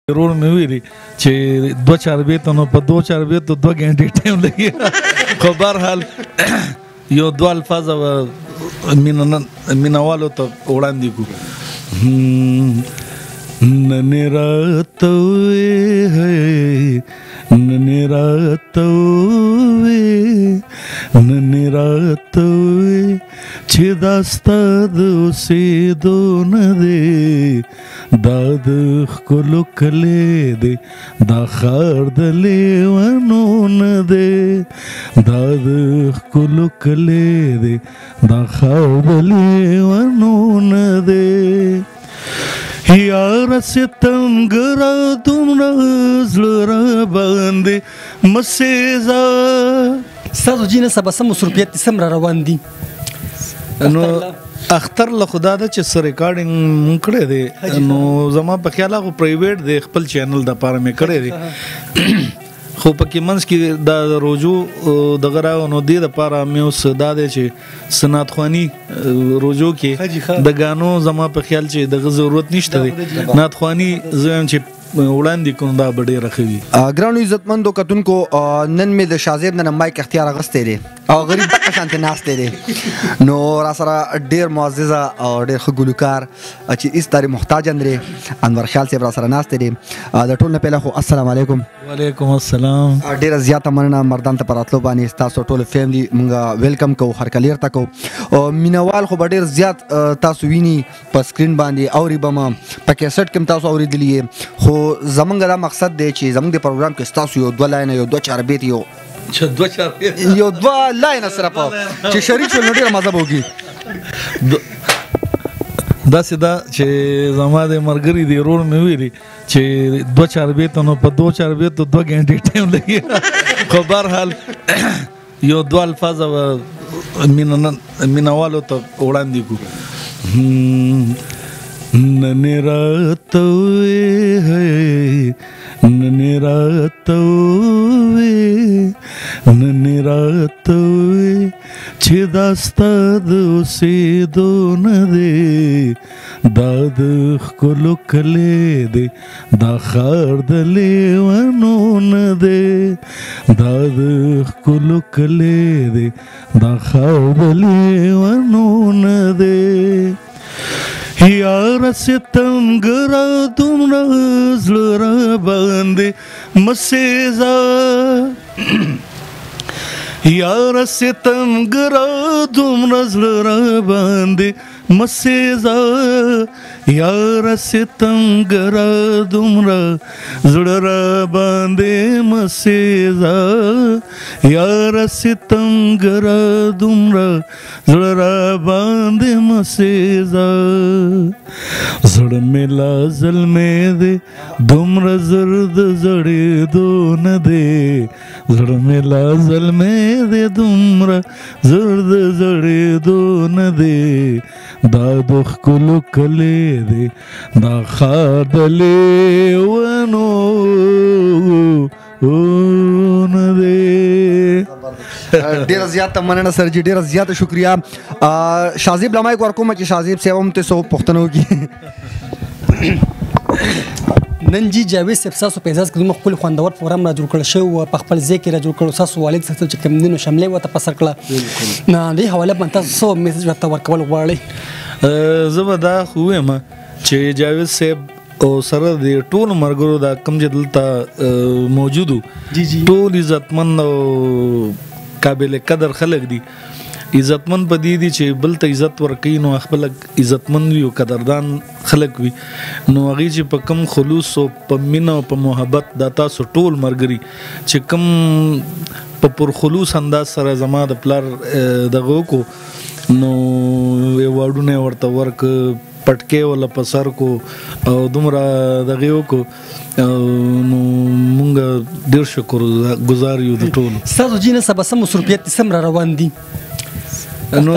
ورور مې ویلي چې 2-4 بیتو نو په 2-4 بیتو 2 غنټې ټایم لګي خو بهرحال یو 2 الفاظ مینوالو ته وړاندې کړو. ننې راته وې ننې راته وې ننې راته وې چې دا ستا د اوسېدو نه دی دا د ښکلو کلی دی دا ښار د لیونو نه دی دا د ښکلو کلی دی دا ښار د لیونو نه دی یاره ستمګره دومره زړه راباندې مسیزه. ستاسو جینس به څه مصروفیت دي څومره روان دي؟ نو اختر له خدا ده چې څه ریکارډینګ مونږ کړی دی نو زما په خیال هغه پرایویټ دی خپل چینل دپاره مې کړی دی خو پکې منځ کې دا روجو دغه راغی نو دې دپاره مې اوس دا دی چې سنات خواني روجو کې د ګانو زما په خیال چې دغه ضرورت نشته دی نات خواني زه وایم چې وړاندې کوم دا به ډېره ښه وي. ګرانو عزتمندو کتونکو نن مې د شاهزیب نه مایک اختیار اغوستی دی او غریب دغه شانتې ناستی دی نو راسره ډېر معززه او ډېر ښه ګلوکار چې هېڅ تارې محتاج اندرې انور خیال صاحب راسره ناستی دی. د ټول نه پهله خو السلام علیکم. وعلیکم السلام. ډېره زیاته مننه مردان ته په راتلو باندې ستاسو ټول فیملي مونږ ویلکم کوو هرکلی ورته کوو. مینوال خو به ډېر زیات تاسو ویني په سکرین باندې اوري به م په کیسټ کې هم تاسو اورېدلي یې خو زمونږ دا مقصد دی چې زمونږ د پروګرام کې ستاسو یو 2 لاینه یو 2-4 بیت یو 2 لاینه صرف چې شریک شول نو ډېره مزه به وکړي. داسې دا چې زما د ملګري دی ورور مې ویلي چې 2-4 بیتو نو په 2-4 بیتو 2 غنټې ټایم لګي خو بهرحال یو 2 الفاظ مینوالو ته وړاندې کړو. ننې راته وې ننې راته وې ننې راته وې چې دا ستا د اوسېدو نه دی دا د ښکلو کلی دی دا ښار د لیونو نه دی دا د ښکلو کلی دی دا ښار د لیونو نه دی یاره ستمګره دومره زړه راباندې مسیزه یاره ستمګره دومره زړه راباندې مسیزه یاره ستمګره دومره زړه راباندې مسیزه یاره ستمګره دومره زړه راباندې مسیزه زړه مې لا زلمې دی دومره زر د زړېدو نه دی زړه مې لا زلمې دی دومره زر د زړېدو نه دی دا د ښکلو کلی دی دا ښار د لیونو نه دی. ډېره زیاته مننه سر جي ډېره زیاته شکریه. شاهزیب له مایک ورکوم چې شاهزیب صاحب هم ته څه پوښتنه وکړي. نن جی جاوید صاحب ستاسو په اعزاز کې دومره ښکلي خوندور پروګرام را جوړ کړی شوی و په خپل ځای کې را جوړ کړی ستاسو والد صاحب چې کوم دینو شملې ورته په سر کړه نو دې حواله باندې تاسو څه میسج ورته ورکول غواړئ؟ زه به دا خو وایم چې جاوید صاحب او سره د ټولو ملګرو دا کوم چې دلته موجود وو ټول عزتمند او قابل قدر خلک دي. عزتمند په دې دي چې بل ته عزت ورکوي نو خپل عزتمند وي او قدردان خلک وي نو هغې چې په کم خلوص او په مینه او په محبت دا تاسو ټول ملګري چې کم په پرخلوص انداز سره زما د پلار دغه وکړو نو ایوارډونه ورته ورک پټکې ولا په سر کو او دومره دغه وکړو نو مونږ ډېر شکر ګزار یو د ټولو. ستاسو جینس به څه مصروفیت دي څومره روان دي؟ نو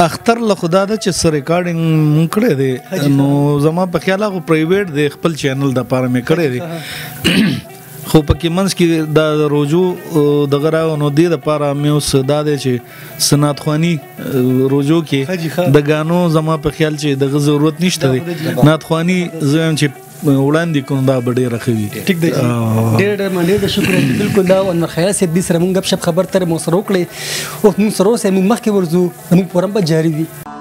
اختر له خدا ده چې څه ریکارډینګ مونږ کړی دی نو زما په خیال هغه پرایویټ دی خپل چینل دپاره مې کړی دی خو پکې منځ کې دا روجو دغه راغی نو دې دپاره مې اوس دا دی چې سنات خواني روجو کې د ګانو زما په خیال چې دغه ضرورت نشته دی نات خواني زه وایم چې وړاندې کوم دا به ډېره ښه وي. ټیک دی ډېر ډېر شکر. بالکل دا انور خیال صاحب دې سره موږ ګپ شپ خبر تر مو سره وکړې او موږ سره اوسه موږ مخکې ورځو موږ پروګرام به جاری وي.